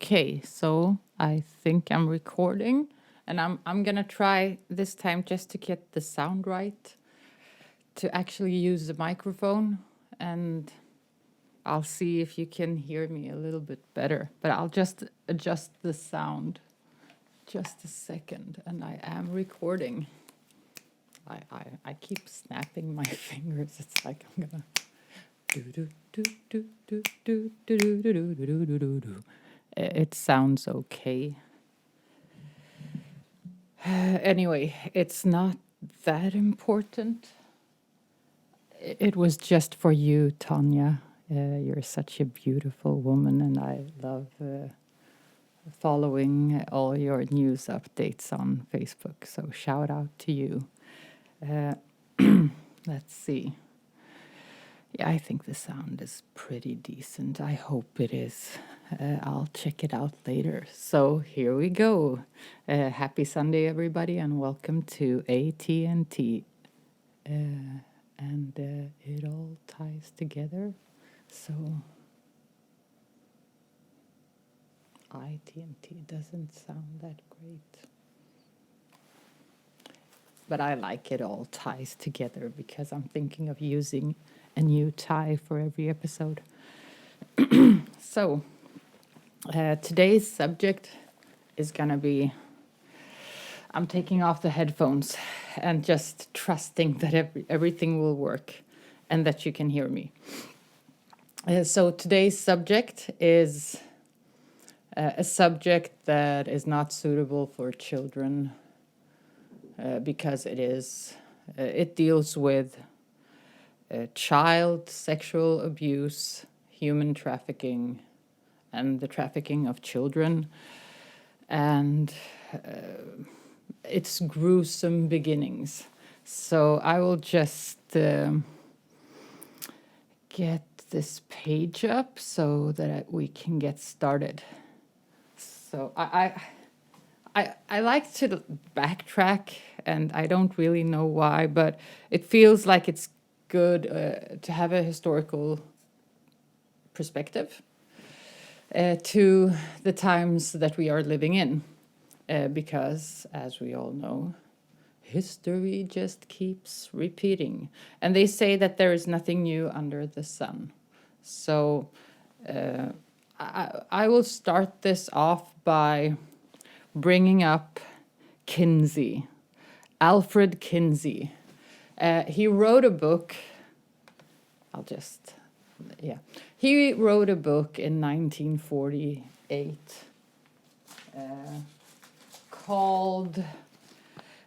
Okay, so I think I'm recording, and I'm gonna try this time just to get the sound right, to actually use the microphone, and I'll see if you can hear me a little bit better. But I'll just adjust the sound. Just a second, and I am recording. I keep snapping my fingers. It's like I'm gonna do do do do do do do do do do do do do. It sounds okay. Anyway, it's not that important. It was just for you, Tanya. You're such a beautiful woman, and I love following all your news updates on Facebook. So shout out to you. Let's see. Yeah, I think the sound is pretty decent. I hope it is. I'll check it out later. So here we go. Happy Sunday, everybody, and welcome to AT&T. And it all ties together. So AT&T doesn't sound that great. But I like it all ties together because I'm thinking of using a new tie for every episode. So today's subject is gonna be, I'm taking off the headphones and just trusting that everything will work and that you can hear me. So today's subject is a subject that is not suitable for children because it deals with child sexual abuse, human trafficking, and the trafficking of children, and its gruesome beginnings. So I will just get this page up so that we can get started. So I like to backtrack, and I don't really know why, but it feels like it's good to have a historical perspective to the times that we are living in, because, as we all know, history just keeps repeating. And they say that there is nothing new under the sun. So I will start this off by bringing up Kinsey, Alfred Kinsey. He wrote a book, he wrote a book in 1948 called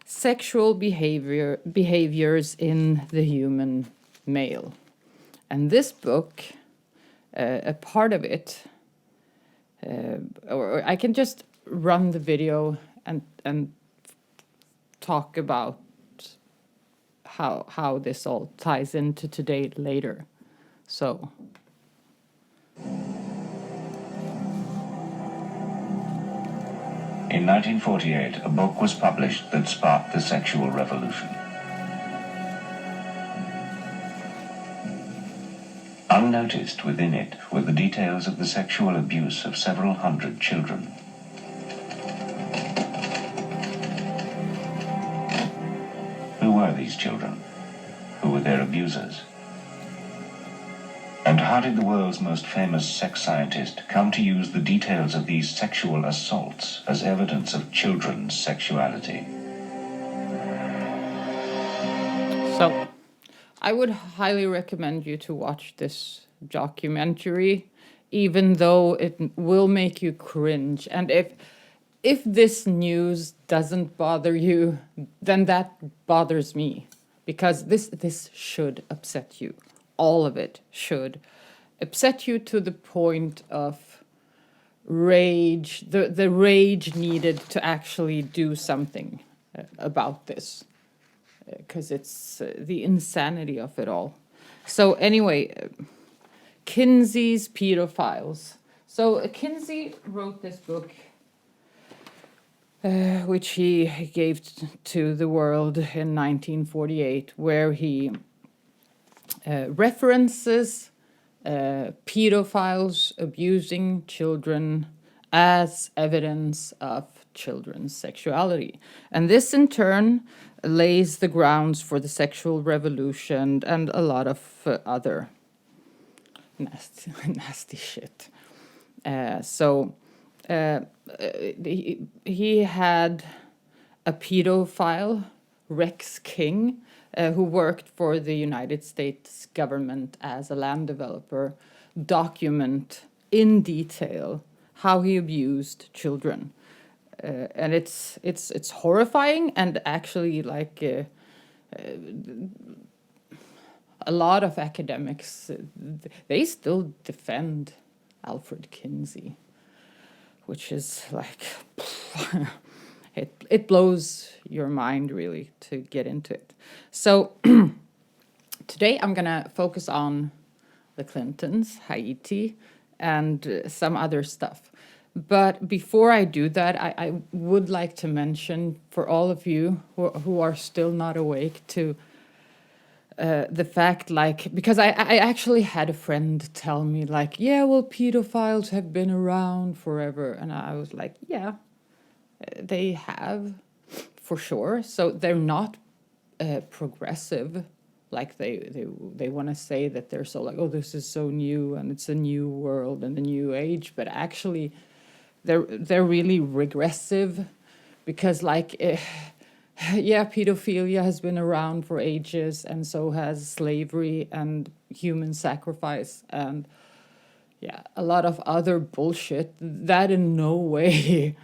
Sexual Behaviors in the Human Male. And this book, a part of it, or I can just run the video and talk about how this all ties into today later. So in 1948, a book was published that sparked the sexual revolution. Unnoticed within it were the details of the sexual abuse of several hundred children. Who were these children? Who were their abusers? And how did the world's most famous sex scientist come to use the details of these sexual assaults as evidence of children's sexuality? So I would highly recommend you to watch this documentary, even though it will make you cringe. And if this news doesn't bother you, then that bothers me, because this should upset you. All of it should upset you to the point of rage, the rage needed to actually do something about this, because it's the insanity of it all. So anyway, Kinsey's Pedophiles. So Kinsey wrote this book, which he gave to the world in 1948, where he references pedophiles abusing children as evidence of children's sexuality. And this in turn lays the grounds for the sexual revolution and a lot of other nasty, nasty shit. He had a pedophile, Rex King, who worked for the United States government as a land developer, document in detail how he abused children. And it's horrifying, and actually a lot of academics, they still defend Alfred Kinsey, which is like, it blows your mind really to get into it. So today I'm gonna focus on the Clintons, Haiti, and some other stuff. But before I do that, I would like to mention for all of you who are still not awake to the fact, like, because I actually had a friend tell me, like, yeah, well, pedophiles have been around forever. And I was like, yeah, they have, for sure. So they're not progressive. Like they want to say that they're so like, oh, this is so new and it's a new world and a new age. But actually, they're really regressive, because like yeah, pedophilia has been around for ages, and so has slavery and human sacrifice and yeah, a lot of other bullshit that in no way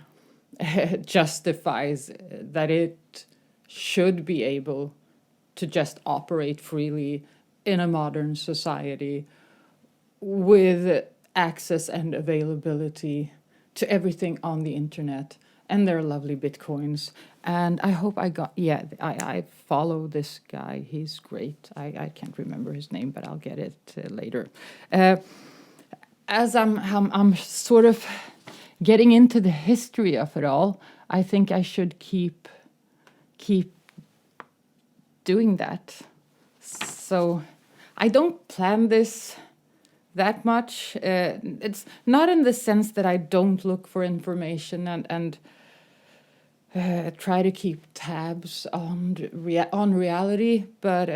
justifies that it should be able to just operate freely in a modern society with access and availability to everything on the internet and their lovely bitcoins. And I hope I follow this guy. He's great. I can't remember his name, but I'll get it later. As I'm sort of getting into the history of it all, I think I should keep doing that. So I don't plan this that much. It's not in the sense that I don't look for information and try to keep tabs on reality, but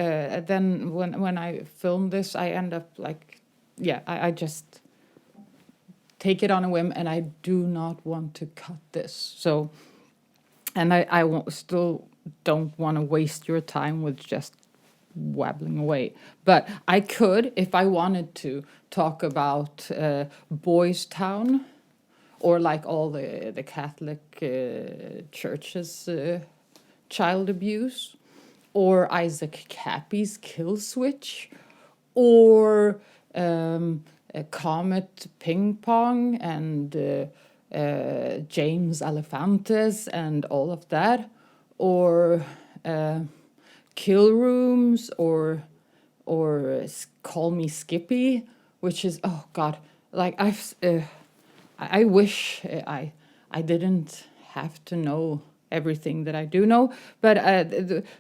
then when I film this, I end up like, yeah, I just take it on a whim, and I do not want to cut this. So, and I still don't want to waste your time with just wabbling away. But I could, if I wanted to, talk about Boys Town, or like all the Catholic churches' child abuse, or Isaac Cappy's kill switch, or Comet Ping Pong and James Alefantis and all of that, or Kill Rooms, or Call Me Skippy, which is, oh God, like I wish I didn't have to know everything that I do know, but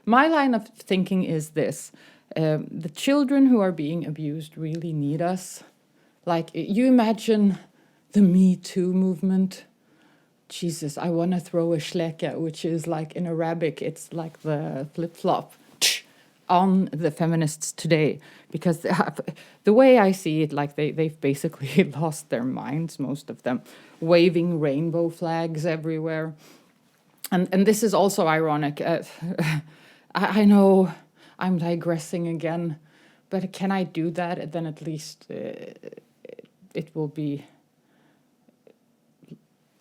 my line of thinking is this: the children who are being abused really need us. Like, you imagine the Me Too movement. Jesus, I want to throw a shleka, which is like in Arabic, it's like the flip-flop on the feminists today, because the way I see it, like they've basically lost their minds, most of them, waving rainbow flags everywhere. And this is also ironic. I know I'm digressing again, but can I do that? And then at least it will be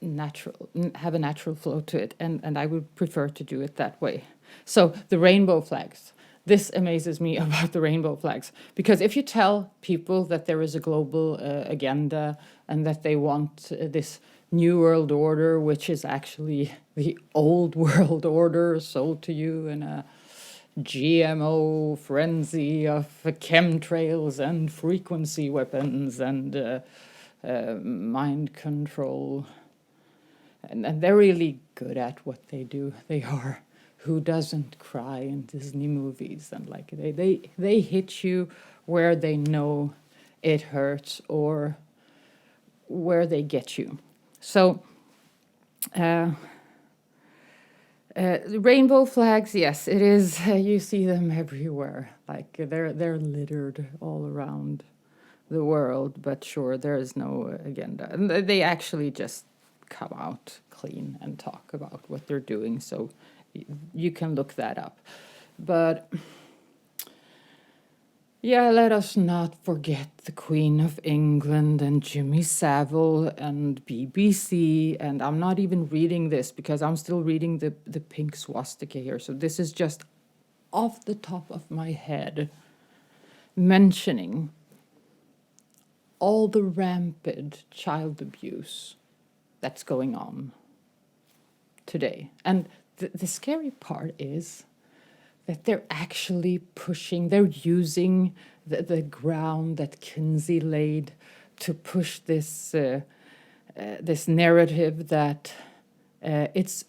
natural, have a natural flow to it, and I would prefer to do it that way. So the rainbow flags. This amazes me about the rainbow flags, because if you tell people that there is a global agenda and that they want this new world order, which is actually the old world order sold to you in a GMO frenzy of chemtrails and frequency weapons and mind control, and they're really good at what they do. They are. Who doesn't cry in Disney movies? And like they hit you where they know it hurts, or where they get you. So, rainbow flags, yes, it is. You see them everywhere. Like they're littered all around the world. But sure, there is no agenda, and they actually just come out clean and talk about what they're doing. So you can look that up. But yeah, let us not forget the Queen of England and Jimmy Savile and BBC. And I'm not even reading this because I'm still reading the pink swastika here. So this is just off the top of my head mentioning all the rampant child abuse that's going on today. And the scary part is that they're actually pushing, they're using the ground that Kinsey laid to push this this narrative that but it's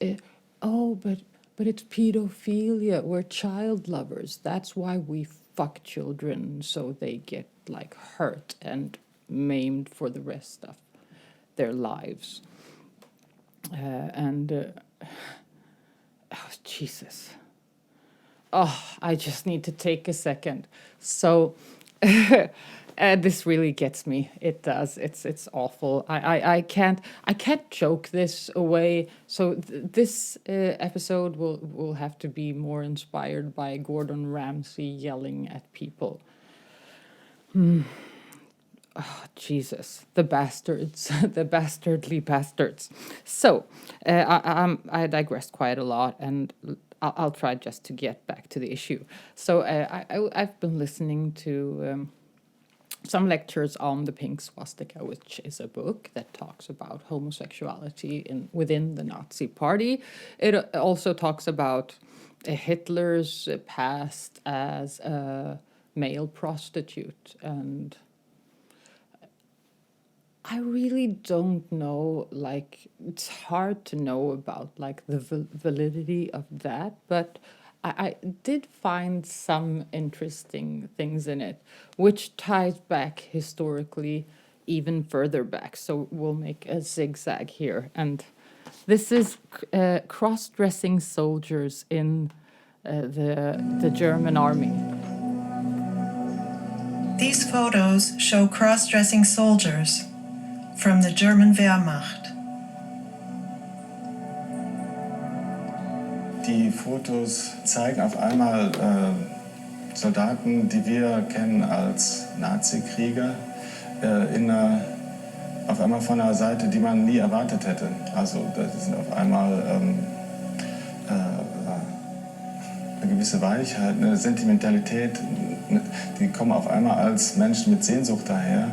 pedophilia, we're child lovers. That's why we fuck children so they get like hurt and maimed for the rest of their lives. Oh, Jesus. Oh, I just need to take a second. So this really gets me. It does. It's awful. I can't joke this away. So this episode will have to be more inspired by Gordon Ramsay yelling at people. Oh, Jesus, the bastards, the bastardly bastards. So I digressed quite a lot, and I'll try just to get back to the issue. So I've been listening to some lectures on The Pink Swastika, which is a book that talks about homosexuality within the Nazi Party. It also talks about Hitler's past as a male prostitute, and I really don't know, like, it's hard to know about, like, the validity of that, but I did find some interesting things in it, which ties back historically even further back. So we'll make a zigzag here. And this is cross-dressing soldiers in the German army. These photos show cross-dressing soldiers from the German Wehrmacht. Die Fotos zeigen auf einmal Soldaten, die wir kennen als Nazi-Krieger, auf einmal von einer Seite, die man nie erwartet hätte. Also das sind auf einmal eine gewisse Weichheit, eine Sentimentalität, die kommen auf einmal als Menschen mit Sehnsucht daher.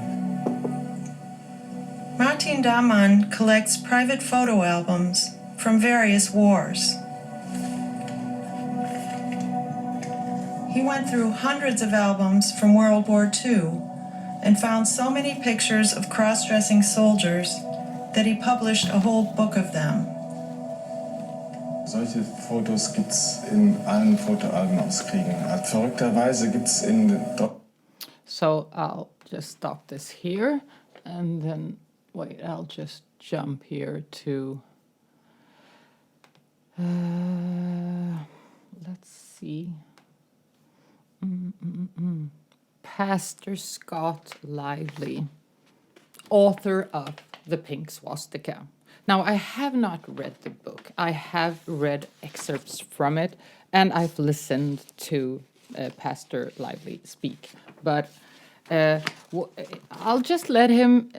Martin Damann collects private photo albums from various wars. He went through hundreds of albums from World War II and found so many pictures of cross-dressing soldiers that he published a whole book of them. Solche Fotos gibt's in allen Fotoalben aus Kriegen. Verrückterweise gibt's in... So I'll just stop this here, and then, wait, I'll just jump here to... let's see... Pastor Scott Lively, author of The Pink Swastika. Now, I have not read the book. I have read excerpts from it, and I've listened to Pastor Lively speak. But I'll just let him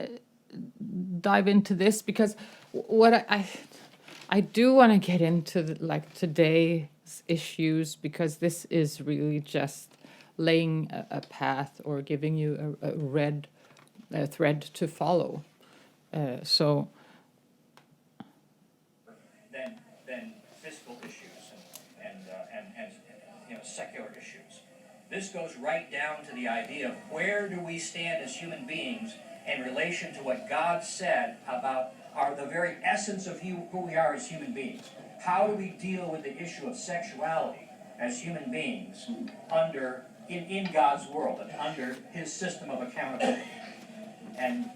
dive into this, because what I do want to get into like today's issues, because this is really just laying a path or giving you a red thread to follow. So than fiscal issues and secular issues. This goes right down to the idea of where do we stand as human beings in relation to what God said about the very essence of who we are as human beings. How do we deal with the issue of sexuality as human beings in God's world and under his system of accountability? And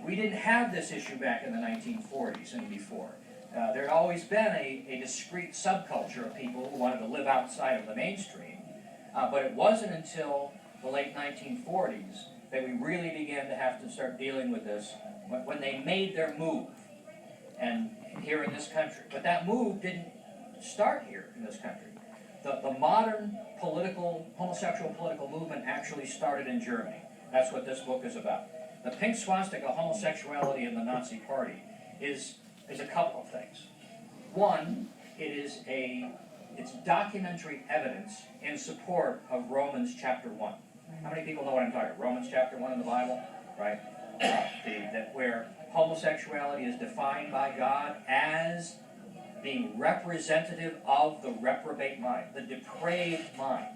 We didn't have this issue back in the 1940s and before. There had always been a discrete subculture of people who wanted to live outside of the mainstream, but it wasn't until the late 1940s that we really began to have to start dealing with this when they made their move, and here in this country. But that move didn't start here in this country. The modern homosexual political movement actually started in Germany. That's what this book is about. The pink swastika, homosexuality in the Nazi Party, is a couple of things. One, it's documentary evidence in support of Romans chapter 1. How many people know what I'm talking about? Romans chapter 1 in the Bible, right? Where homosexuality is defined by God as being representative of the reprobate mind, the depraved mind.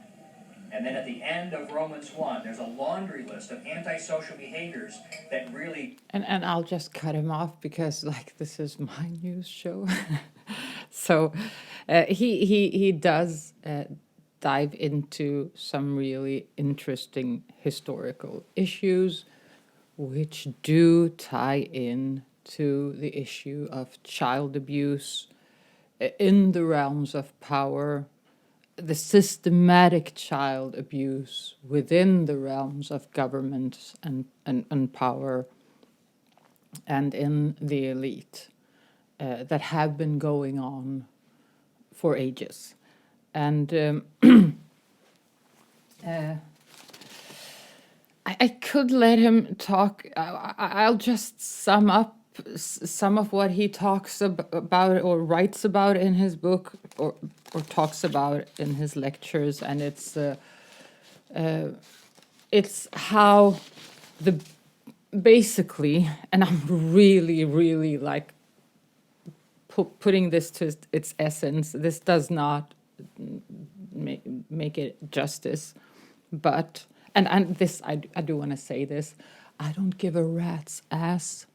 And then at the end of Romans 1, there's a laundry list of antisocial behaviors that really... And I'll just cut him off because, like, this is my news show. So he does dive into some really interesting historical issues which do tie in to the issue of child abuse in the realms of power, the systematic child abuse within the realms of government and power and in the elite that have been going on for ages. And I could let him talk. I'll just sum up some of what he talks about or writes about in his book or talks about in his lectures, and it's how basically, and I'm really like putting this to its essence. This does not make it justice, but and this I do want to say this. I don't give a rat's ass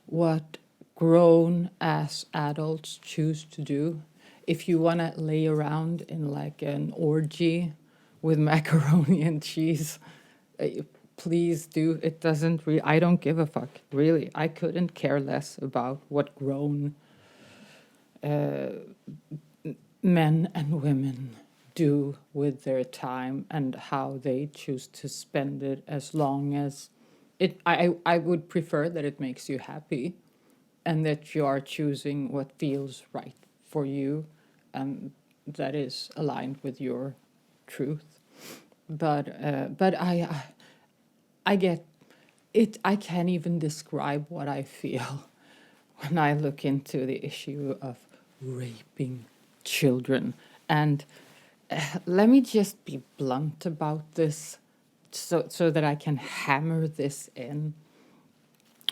what grown-ass adults choose to do. If you want to lay around in like an orgy with macaroni and cheese, please do. It doesn't really, I don't give a fuck, really. I couldn't care less about what grown men and women do with their time and how they choose to spend it, as long as I would prefer that it makes you happy and that you are choosing what feels right for you and that is aligned with your truth. But I get it. I can't even describe what I feel when I look into the issue of raping children. And let me just be blunt about this so that I can hammer this in.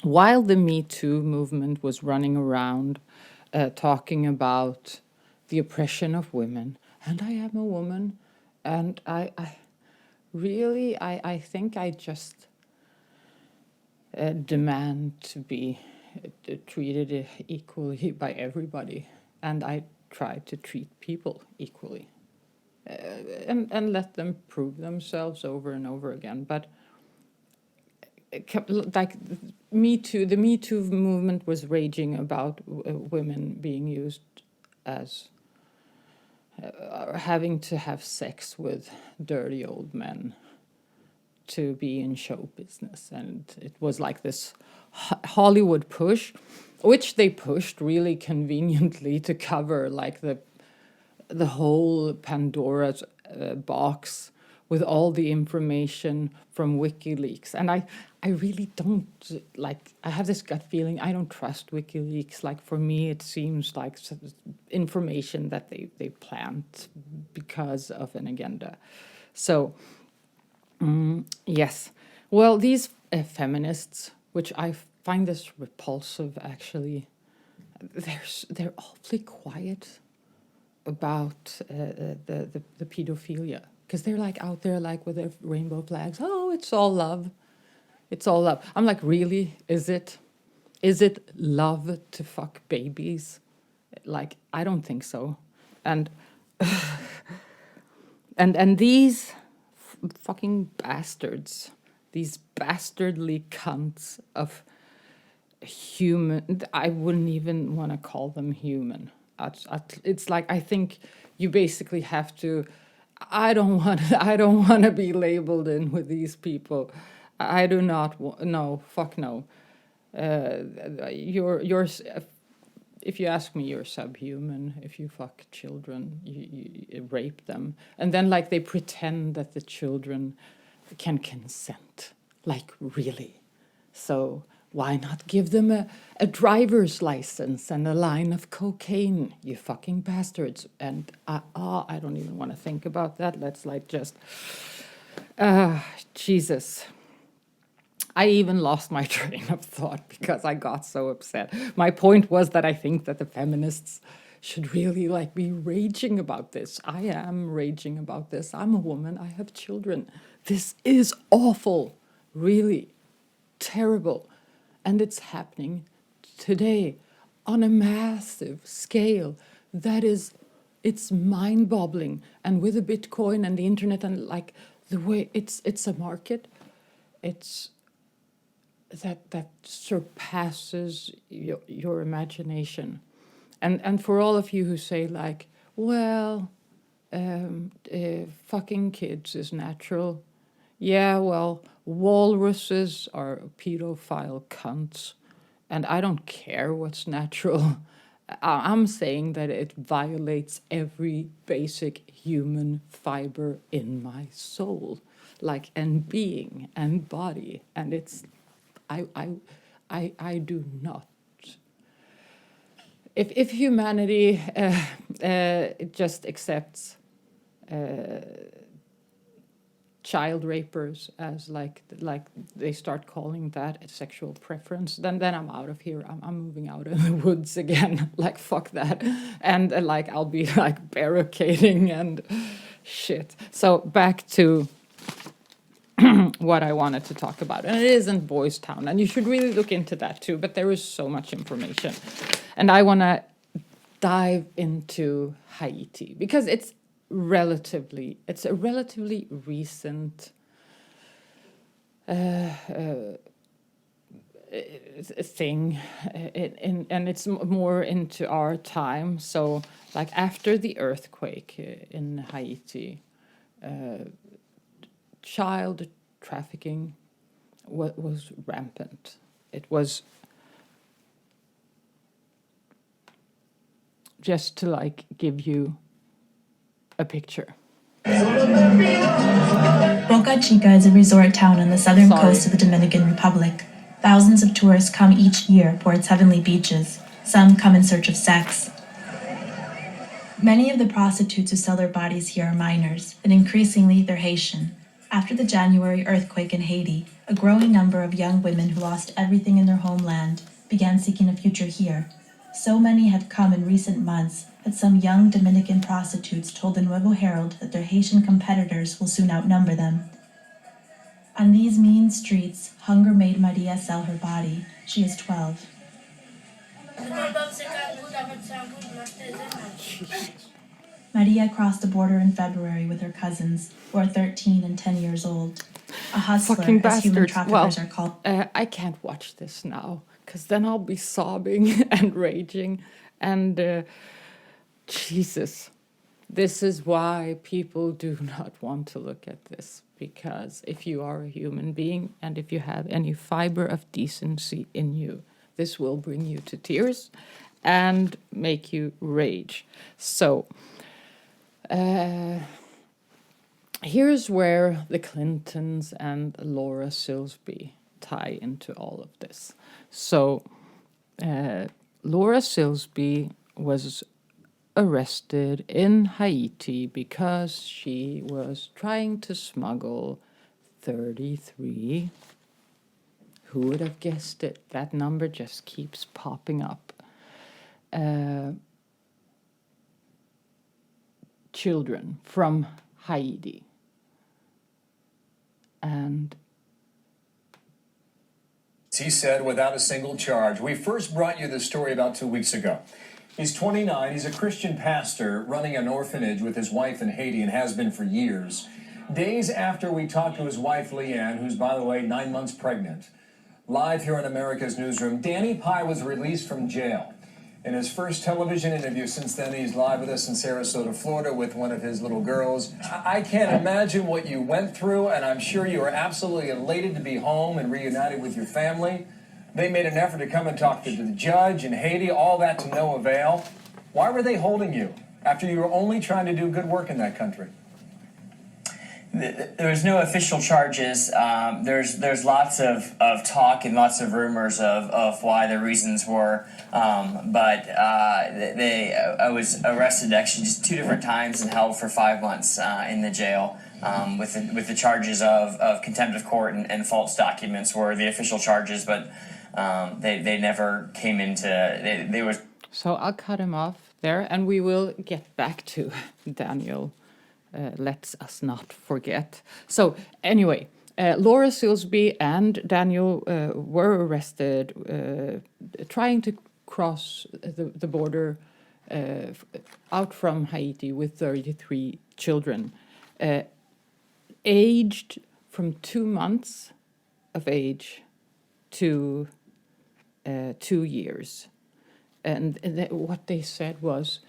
While the Me Too movement was running around talking about the oppression of women, and I am a woman, and I think I just demand to be treated equally by everybody, and I try to treat people equally. And let them prove themselves over and over again. But like Me Too, the Me Too movement was raging about women being used as having to have sex with dirty old men to be in show business. And it was like this Hollywood push, which they pushed really conveniently to cover like the whole Pandora's box with all the information from WikiLeaks. And I really don't, like, I have this gut feeling I don't trust WikiLeaks. Like, for me, it seems like information that they plant because of an agenda. So, yes. Well, these feminists, which I find this repulsive, actually, they're awfully quiet about the pedophilia, because they're like out there like with their rainbow flags. Oh, it's all love. It's all love. I'm like, really? Is it? Is it love to fuck babies? Like, I don't think so. And and these fucking bastards, these bastardly cunts of human. I wouldn't even want to call them human. It's like, I think you basically have to. I don't want. I don't want to be labeled in with these people. I do not. No, fuck no. You're. If you ask me, you're subhuman. If you fuck children, you rape them, and then like they pretend that the children can consent. Like, really? So why not give them a driver's license and a line of cocaine, you fucking bastards? And I don't even want to think about that. Let's like just, Jesus. I even lost my train of thought because I got so upset. My point was that I think that the feminists should really like be raging about this. I am raging about this. I'm a woman. I have children. This is awful. Really terrible. And it's happening today on a massive scale. That is, it's mind-boggling. And with the Bitcoin and the internet and like the way it's a market, it's that surpasses your imagination. And for all of you who say like, well, fucking kids is natural. Yeah, well, walruses are pedophile cunts, and I don't care what's natural. I'm saying that it violates every basic human fiber in my soul, like, and being and body, and it's, I do not. If humanity just accepts child rapers as like they start calling that a sexual preference, then I'm out of here. I'm moving out of the woods again. Like, fuck that. And like I'll be like barricading and shit. So back to what I wanted to talk about. And it isn't Boys Town. And you should really look into that too. But there is so much information. And I want to dive into Haiti because it's a relatively recent thing, and it's more into our time. So, like after the earthquake in Haiti, child trafficking was rampant. It was just to like give you a picture. Boca Chica is a resort town on the southern coast of the Dominican Republic. Thousands of tourists come each year for its heavenly beaches. Some come in search of sex. Many of the prostitutes who sell their bodies here are minors, and increasingly they're Haitian. After the January earthquake in Haiti, a growing number of young women who lost everything in their homeland began seeking a future here. So many have come in recent months that some young Dominican prostitutes told the Nuevo Herald that their Haitian competitors will soon outnumber them. On these mean streets, hunger made Maria sell her body. She is 12. Maria crossed the border in February with her cousins, who are 13 and 10 years old. A hustler, Fucking as human bastards. traffickers are called. I can't watch this now, because then I'll be sobbing and raging. And Jesus, this is why people do not want to look at this. Because if you are a human being, and if you have any fiber of decency in you, this will bring you to tears and make you rage. So, here's where the Clintons and Laura Silsby tie into all of this. So, Laura Silsby was arrested in Haiti because she was trying to smuggle 33. Who would have guessed it? That number just keeps popping up. Children from Haiti. And he said, without a single charge. We first brought you this story about 2 weeks ago. He's 29. He's a Christian pastor running an orphanage with his wife in Haiti and has been for years. Days after we talked to his wife, Leanne, who's, by the way, 9 months pregnant, live here in America's Newsroom. Danny Pye was released from jail. In his first television interview since then, he's live with us in Sarasota, Florida, with one of his little girls. I can't imagine what you went through, and I'm sure you are absolutely elated to be home and reunited with your family. They made an effort to come and talk to the judge in Haiti, all that to no avail. Why were they holding you after you were only trying to do good work in that country? There was no official charges. There's lots of talk and lots of rumors of why the reasons were, but I was arrested actually just 2 different times and held for 5 months in the jail with the charges of contempt of court and false documents were the official charges, but they never came into they were. So I'll cut him off there, and we will get back to Daniel. Let's us not forget. So anyway, Laura Silsby and Daniel were arrested trying to cross the border out from Haiti with 33 children, aged from 2 months of age to 2 years. And what they said was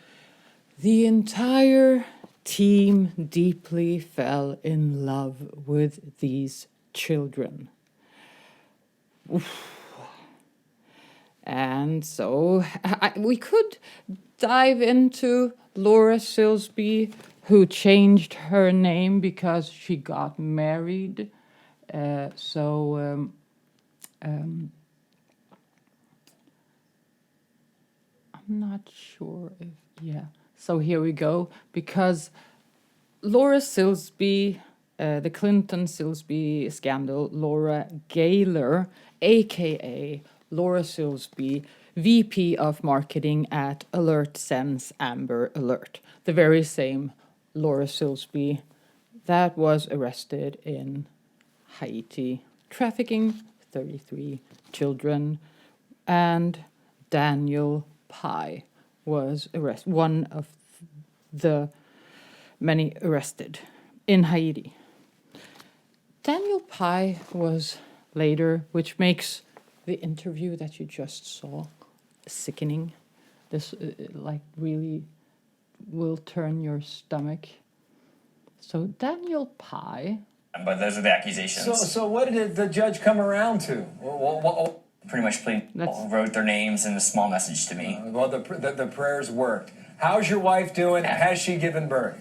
the entire team deeply fell in love with these children. Oof. And so we could dive into Laura Silsby, who changed her name because she got married. I'm not sure if, yeah. So here we go, because Laura Silsby, the Clinton Silsby scandal, Laura Gaylor, aka Laura Silsby, VP of Marketing at Alert Sense Amber Alert, the very same Laura Silsby that was arrested in Haiti, trafficking 33 children, and Daniel Pye was arrested, one of the many arrested in Haiti. Daniel Pye was later, which makes the interview that you just saw sickening. This like really will turn your stomach. So Daniel Pye. But those are the accusations. So what did the judge come around to? Pretty much wrote their names in a small message to me. Well, the prayers worked. How's your wife doing? Yeah. Has she given birth?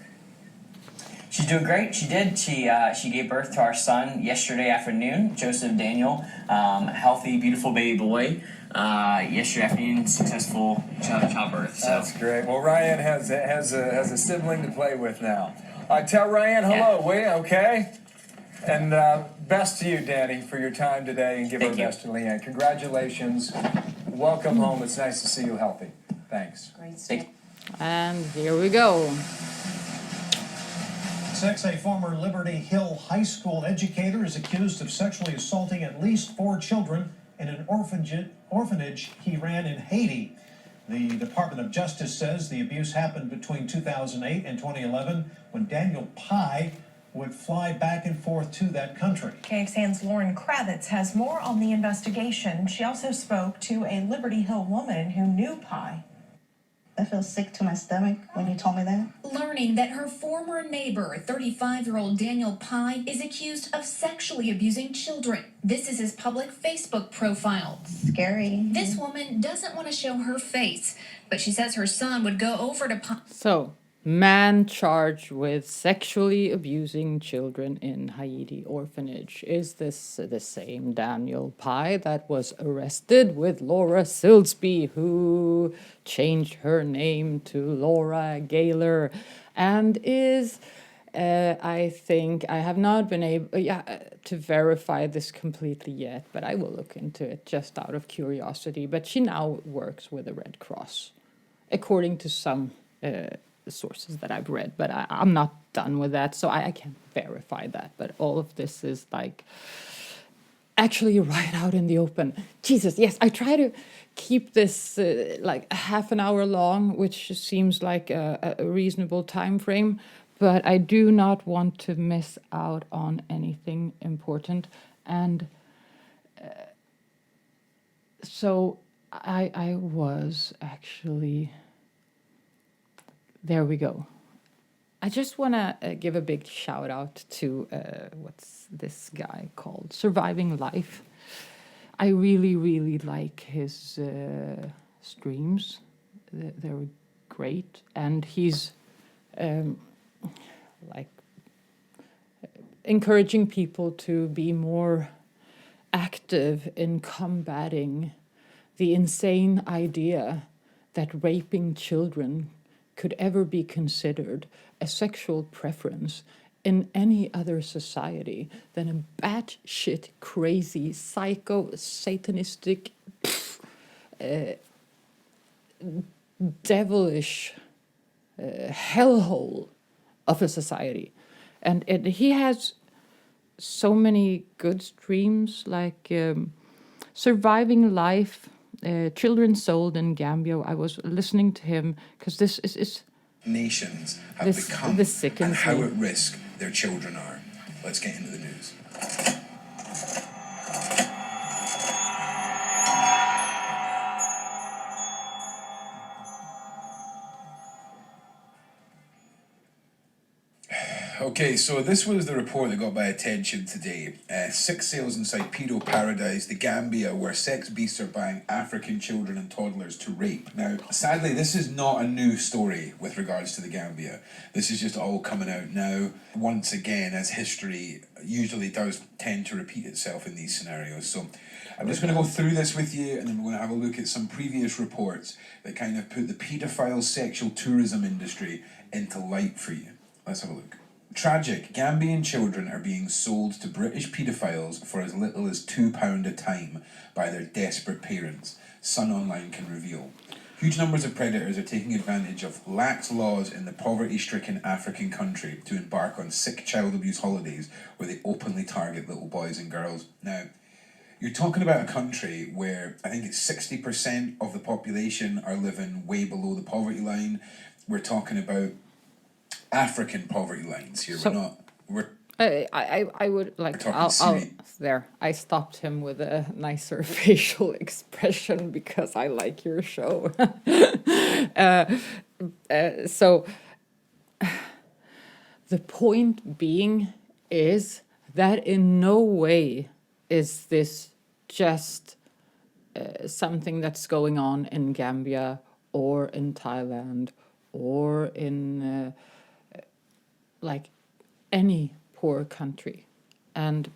She's doing great. She did. She gave birth to our son yesterday afternoon, Joseph Daniel, healthy, beautiful baby boy. Yesterday afternoon, successful childbirth. So. That's great. Well, Ryan has a sibling to play with now. Tell Ryan hello, will you? Okay. And best to you, Danny, for your time today, and give our best to Leanne. Congratulations. Welcome home. It's nice to see you healthy. Thanks. Great. And here we go. 6, a former Liberty Hill High School educator is accused of sexually assaulting at least 4 children in an orphanage he ran in Haiti. The Department of Justice says the abuse happened between 2008 and 2011 when Daniel Pye would fly back and forth to that country. KXAN's Lauren Kravitz has more on the investigation. She also spoke to a Liberty Hill woman who knew Pye. I feel sick to my stomach when you told me that. Learning that her former neighbor, 35-year-old Daniel Pye, is accused of sexually abusing children. This is his public Facebook profile. Scary. This woman doesn't want to show her face, but she says her son would go over to Pye. So, man charged with sexually abusing children in Haiti orphanage. Is this the same Daniel Pye that was arrested with Laura Silsby, who changed her name to Laura Gaylor, and is, I think, I have not been able to verify this completely yet, but I will look into it just out of curiosity. But she now works with the Red Cross, according to some sources that I've read, but I'm not done with that, so I can't verify that. But all of this is like actually right out in the open. Jesus, yes, I try to keep this like half an hour long, which seems like a reasonable time frame, but I do not want to miss out on anything important. And So I was actually, there we go. I just want to give a big shout out to what's this guy called? Surviving Life. I really, really like his streams. They're great. And he's like encouraging people to be more active in combating the insane idea that raping children could ever be considered a sexual preference in any other society than a batshit crazy, psycho, satanistic, devilish hellhole of a society. And he has so many good streams, like Surviving Life, Children Sold in Gambia. I was listening to him because this is nations have become and how at risk their children are. Let's get into the news. Okay, so this was the report that got my attention today. 6 sales inside Pedo Paradise, the Gambia, where sex beasts are buying African children and toddlers to rape. Now, sadly, this is not a new story with regards to the Gambia. This is just all coming out now, once again, as history usually does tend to repeat itself in these scenarios. So I'm just going to go through this with you, and then we're going to have a look at some previous reports that kind of put the paedophile sexual tourism industry into light for you. Let's have a look. Tragic. Gambian children are being sold to British paedophiles for as little as £2 a time by their desperate parents, Sun Online can reveal. Huge numbers of predators are taking advantage of lax laws in the poverty-stricken African country to embark on sick child abuse holidays where they openly target little boys and girls. Now, you're talking about a country where I think it's 60% of the population are living way below the poverty line. We're talking about African poverty lines here. So, I would like, I'll there. I stopped him with a nicer facial expression because I like your show. So the point being is that in no way is this just something that's going on in Gambia or in Thailand or in like any poor country. And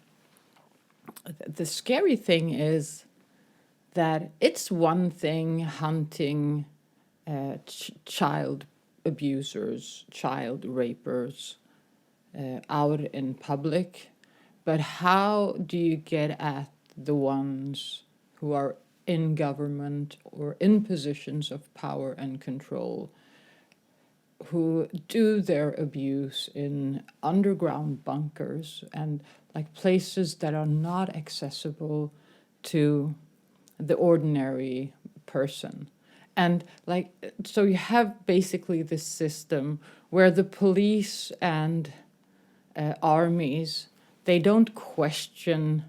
the scary thing is that it's one thing hunting child abusers, child rapers out in public, but how do you get at the ones who are in government or in positions of power and control, who do their abuse in underground bunkers and like places that are not accessible to the ordinary person? And like, so you have basically this system where the police and armies, they don't question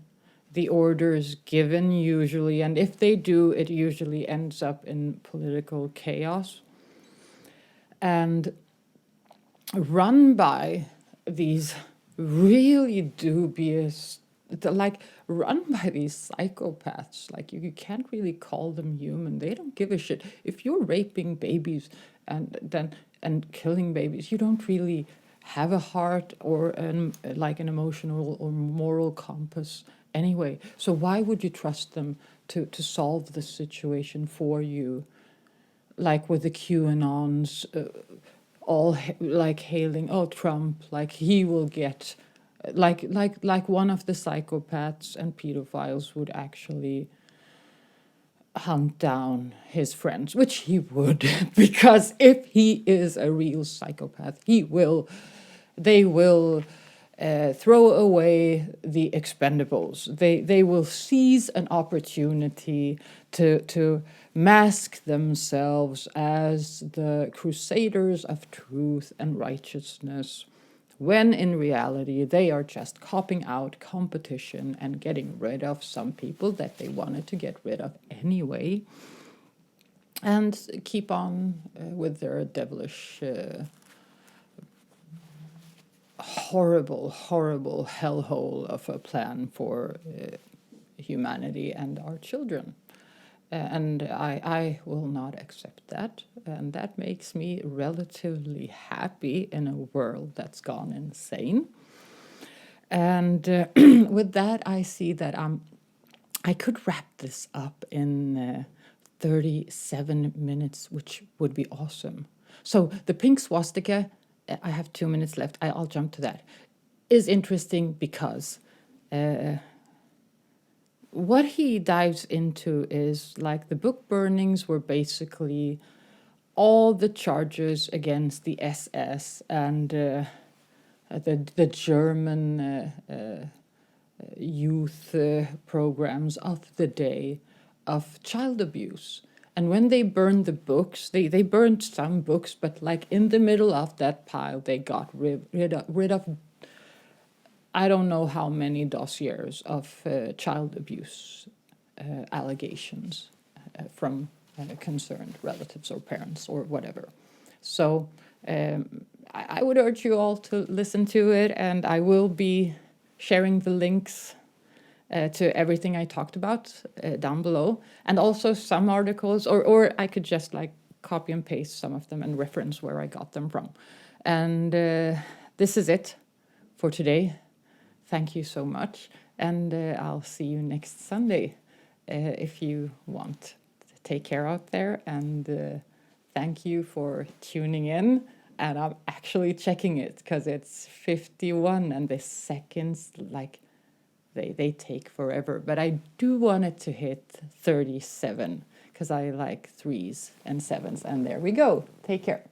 the orders given usually, and if they do, it usually ends up in political chaos. And run by these really dubious, like run by these psychopaths. Like you can't really call them human. They don't give a shit. If you're raping babies and killing babies, you don't really have a heart or an emotional or moral compass anyway. So why would you trust them to solve the situation for you? Like with the QAnons, all like hailing, oh, Trump, like he will get, like one of the psychopaths and pedophiles would actually hunt down his friends, which he would, because if he is a real psychopath, they will throw away the expendables. They will seize an opportunity to mask themselves as the crusaders of truth and righteousness, when in reality they are just copying out competition and getting rid of some people that they wanted to get rid of anyway, and keep on with their devilish, horrible hellhole of a plan for humanity and our children. And I will not accept that. And that makes me relatively happy in a world that's gone insane. And with that, I see that I could wrap this up in 37 minutes, which would be awesome. So the pink swastika, I have 2 minutes left. I'll jump to that. Is interesting because what he dives into is like the book burnings were basically all the charges against the SS and the German youth programs of the day of child abuse. And when they burned the books, they burned some books, but like in the middle of that pile, they got rid of I don't know how many dossiers of child abuse allegations from concerned relatives or parents or whatever. So I would urge you all to listen to it, and I will be sharing the links to everything I talked about down below, and also some articles, or I could just like copy and paste some of them and reference where I got them from. And this is it for today. Thank you so much, and I'll see you next Sunday if you want. Take care out there, and thank you for tuning in. And I'm actually checking it because it's 51 and the seconds, like, they take forever. But I do want it to hit 37 because I like 3s and 7s. And there we go. Take care.